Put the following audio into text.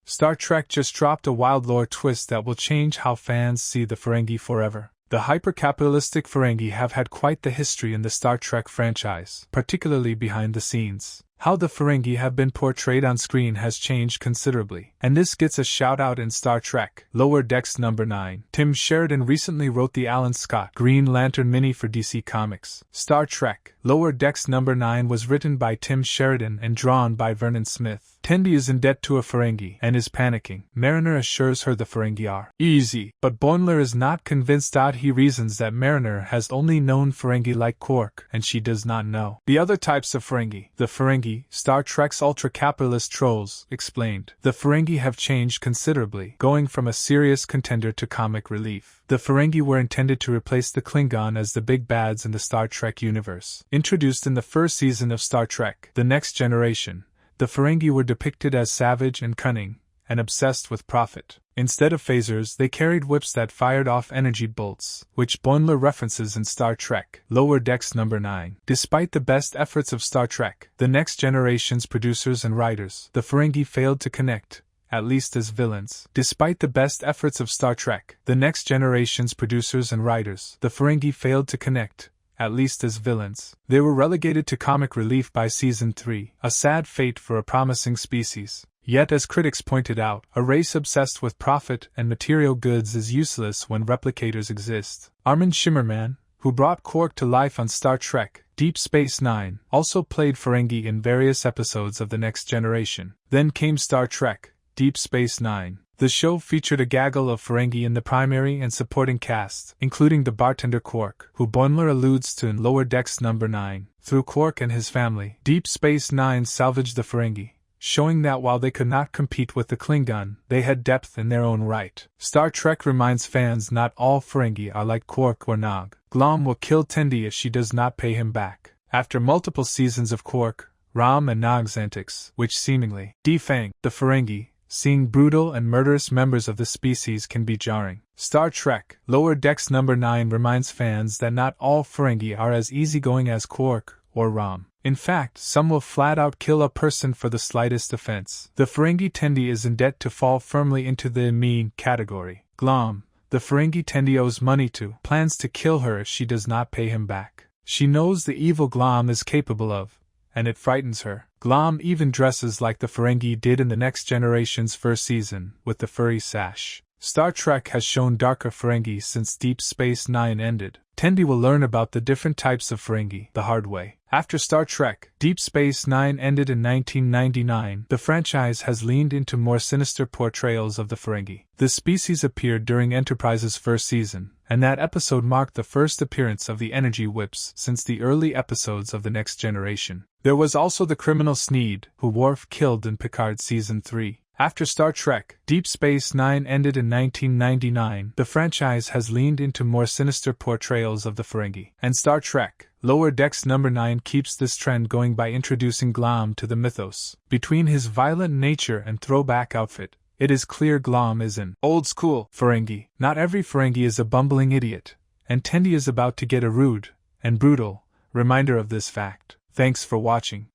Star Trek just dropped a wild lore twist that will change how fans see the Ferengi forever. The hyper-capitalistic Ferengi have had quite the history in the Star Trek franchise, particularly behind the scenes. How the Ferengi have been portrayed on screen has changed considerably, and this gets a shout-out in Star Trek Lower Decks No. 9. Tim Sheridan recently wrote the Alan Scott Green Lantern mini for DC Comics. Star Trek Lower Decks No. 9 was written by Tim Sheridan and drawn by Vernon Smith. Tendi is in debt to a Ferengi and is panicking. Mariner assures her the Ferengi are easy, but Boimler is not convinced. He reasons that Mariner has only known Ferengi like Quark, and she does not know the other types of Ferengi. The Ferengi, Star Trek's ultra-capitalist trolls, explained. The Ferengi have changed considerably, going from a serious contender to comic relief. The Ferengi were intended to replace the Klingon as the big bads in the Star Trek universe. Introduced in the first season of Star Trek, The Next Generation, the Ferengi were depicted as savage and cunning, and obsessed with profit. Instead of phasers, they carried whips that fired off energy bolts, which Boimler references in Star Trek Lower Decks No. 9. Despite the best efforts of Star Trek, The Next Generation's producers and writers, the Ferengi failed to connect, at least as villains. Despite the best efforts of Star Trek, The Next Generation's producers and writers, the Ferengi failed to connect, at least as villains. They were relegated to comic relief by Season 3, a sad fate for a promising species. Yet, as critics pointed out, a race obsessed with profit and material goods is useless when replicators exist. Armin Shimmerman, who brought Quark to life on Star Trek Deep Space Nine, also played Ferengi in various episodes of The Next Generation. Then came Star Trek Deep Space Nine. The show featured a gaggle of Ferengi in the primary and supporting cast, including the bartender Quark, who Boimler alludes to in Lower Decks No. 9. Through Quark and his family, Deep Space Nine salvaged the Ferengi, showing that while they could not compete with the Klingon, they had depth in their own right. Star Trek reminds fans not all Ferengi are like Quark or Nog. Glom will kill Tendi if she does not pay him back. After multiple seasons of Quark, Rom and Nog's antics, which seemingly defang the Ferengi, seeing brutal and murderous members of the species can be jarring. Star Trek Lower Decks No. 9 reminds fans that not all Ferengi are as easygoing as Quark or Rom. In fact, some will flat-out kill a person for the slightest offense. The Ferengi Tendi is in debt to fall firmly into the mean category. Glom, the Ferengi Tendi owes money to, plans to kill her if she does not pay him back. She knows the evil Glom is capable of, and it frightens her. Glom even dresses like the Ferengi did in The Next Generation's first season, with the furry sash. Star Trek has shown darker Ferengi since Deep Space Nine ended. Tendi will learn about the different types of Ferengi the hard way. After Star Trek Deep Space Nine ended in 1999, the franchise has leaned into more sinister portrayals of the Ferengi. The species appeared during Enterprise's first season, and that episode marked the first appearance of the energy whips since the early episodes of The Next Generation. There was also the criminal Sneed, who Worf killed in Picard Season 3. After Star Trek Deep Space Nine ended in 1999, the franchise has leaned into more sinister portrayals of the Ferengi, and Star Trek Lower Decks No. 9 keeps this trend going by introducing Glom to the mythos. Between his violent nature and throwback outfit, it is clear Glom is an old-school Ferengi. Not every Ferengi is a bumbling idiot, and Tendi is about to get a rude and brutal reminder of this fact. Thanks for watching.